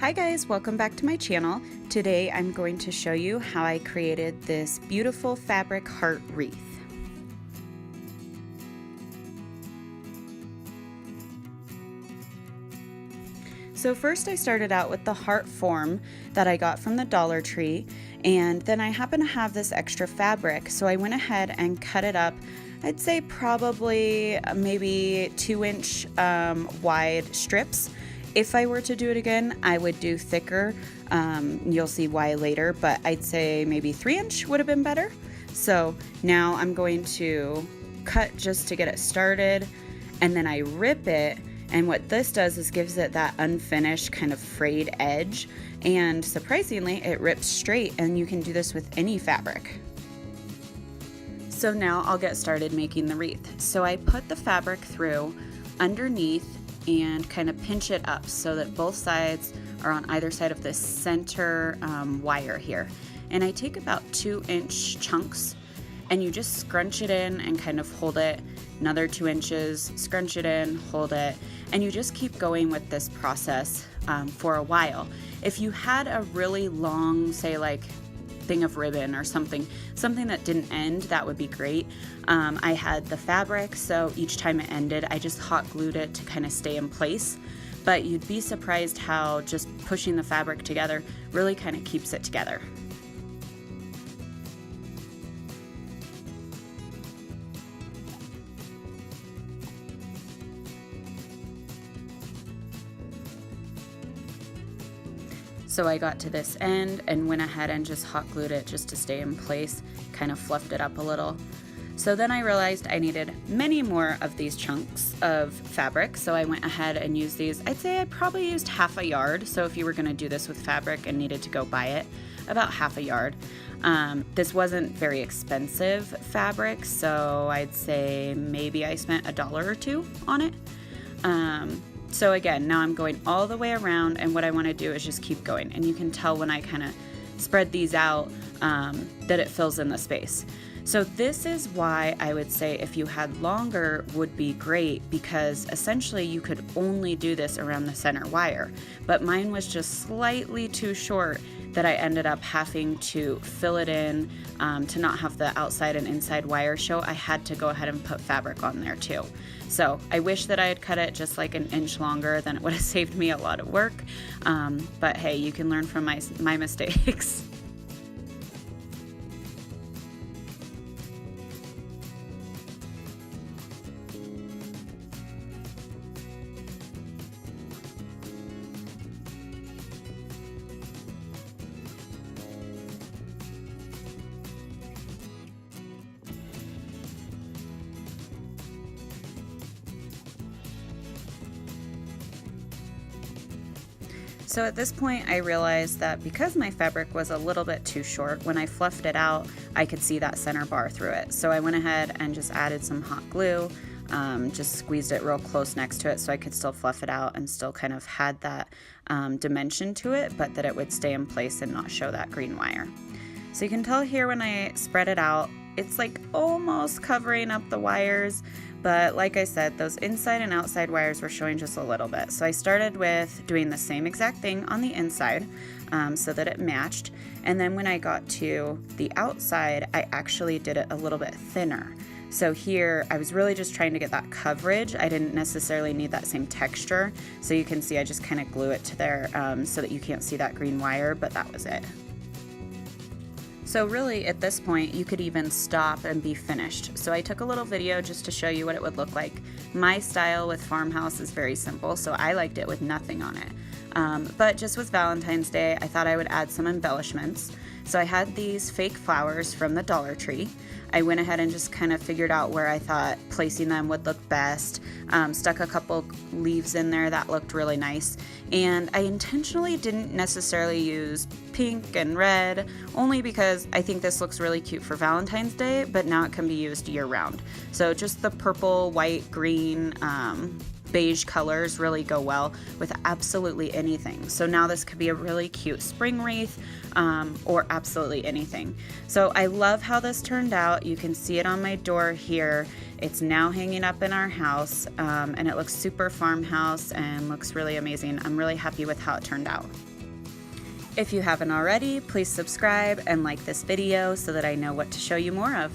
Hi guys, welcome back to my channel. Today I'm going to show you how I created this beautiful fabric heart wreath. So first I started out with the heart form that I got from the Dollar Tree, and then I happen to have this extra fabric, so I went ahead and cut it up. I'd say probably maybe 2-inch wide strips. If I were to do it again, I would do thicker. You'll see why later, but I'd say maybe 3-inch would have been better. So now I'm going to cut just to get it started, and then I rip it. And what this does is gives it that unfinished kind of frayed edge. And surprisingly, it rips straight, and you can do this with any fabric. So now I'll get started making the wreath. So I put the fabric through underneath and kind of pinch it up so that both sides are on either side of this center wire here. And I take about 2-inch chunks, and you just scrunch it in and kind of hold it. Another 2 inches, scrunch it in, hold it, and you just keep going with this process for a while. If you had a really long, say like thing of ribbon or something that didn't end, that would be great. I had the fabric, so each time it ended, I just hot glued it to kind of stay in place. But you'd be surprised how just pushing the fabric together really kind of keeps it together. So I got to this end and went ahead and just hot glued it just to stay in place, kind of fluffed it up a little. So then I realized I needed many more of these chunks of fabric, so I went ahead and used these. I'd say I probably used half a yard, so if you were going to do this with fabric and needed to go buy it, about half a yard. This wasn't very expensive fabric, so I'd say maybe I spent $1 or $2 on it. So again, now I'm going all the way around, and what I want to do is just keep going. And you can tell when I kind of spread these out that it fills in the space. So this is why I would say if you had longer would be great, because essentially you could only do this around the center wire. But mine was just slightly too short that I ended up having to fill it in to not have the outside and inside wire show. I had to go ahead and put fabric on there too. So I wish that I had cut it just like 1 inch longer, then it would have saved me a lot of work. But hey, you can learn from my mistakes. So at this point I realized that because my fabric was a little bit too short, when I fluffed it out, I could see that center bar through it. So I went ahead and just added some hot glue, just squeezed it real close next to it so I could still fluff it out and still kind of had that dimension to it, but that it would stay in place and not show that green wire. So you can tell here when I spread it out, it's like almost covering up the wires. But like I said, those inside and outside wires were showing just a little bit. So I started with doing the same exact thing on the inside so that it matched. And then when I got to the outside, I actually did it a little bit thinner. So here, I was really just trying to get that coverage. I didn't necessarily need that same texture. So you can see I just kind of glue it to there so that you can't see that green wire, but that was it. So really at this point you could even stop and be finished. So I took a little video just to show you what it would look like. My style with Farmhouse is very simple, so I liked it with nothing on it. But just with Valentine's Day, I thought I would add some embellishments. So I had these fake flowers from the Dollar Tree. I went ahead and just kind of figured out where I thought placing them would look best. Stuck a couple leaves in there that looked really nice. And I intentionally didn't necessarily use pink and red, only because I think this looks really cute for Valentine's Day, but now it can be used year-round. So just the purple, white, green, beige colors really go well with absolutely anything. So now this could be a really cute spring wreath or absolutely anything. So I love how this turned out. You can see it on my door here. It's now hanging up in our house, and it looks super farmhouse and looks really amazing. I'm really happy with how it turned out. If you haven't already, please subscribe and like this video so that I know what to show you more of.